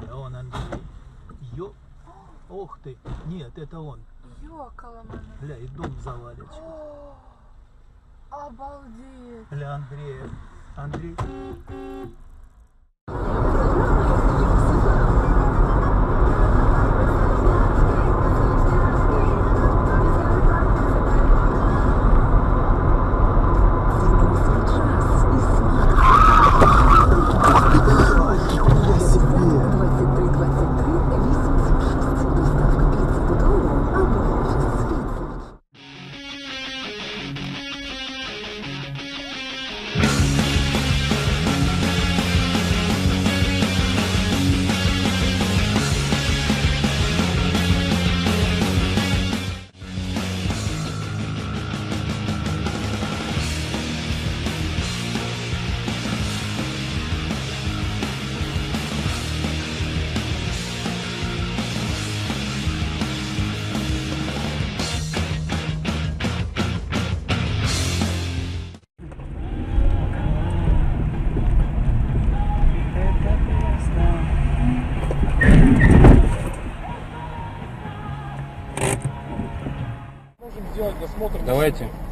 А он Андрей. Ох ты. Нет, это он. Ёкаламана. Гля, и дом завалит. О, обалдеть. Гля, Андрей. Сделать досмотр.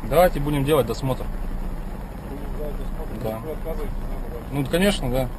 Давайте будем делать досмотр. Да. Вы отказываетесь, да? Ну, конечно, да.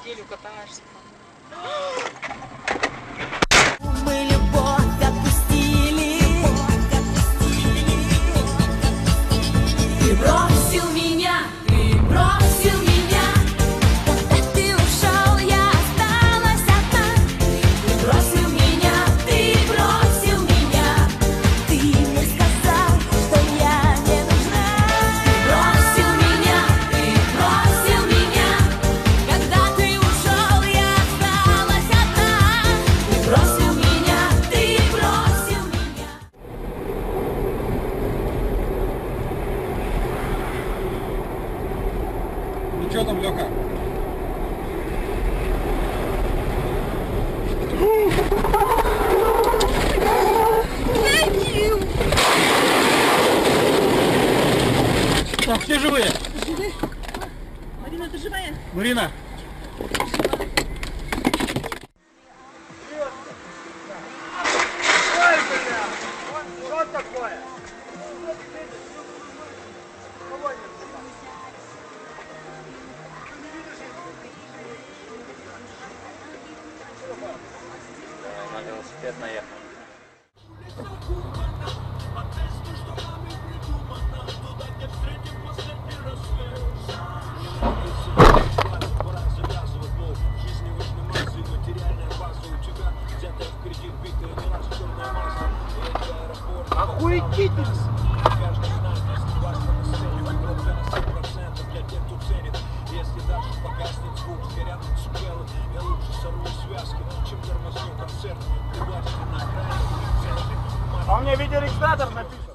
Неделю катаешься. Мы любовь отпустили. Ты бросил меня, когда ты ушел, я осталась одна. Ты бросил меня, ты мне сказал, что я не нужна. Ты бросил меня, когда ты ушел, я осталась одна. Ты бросил меня. Ну что там, Лёха? Так, все живые? Живы? Марина, ты живая? Марина? Что такое? На велосипед наехал. Охуетительно! Если даже погаснет звук, сгорят скелы. Я лучше сорву связки, чем тормозню концерт. Ты бачишь на окраине в центре. А у меня видеорегистратор написан.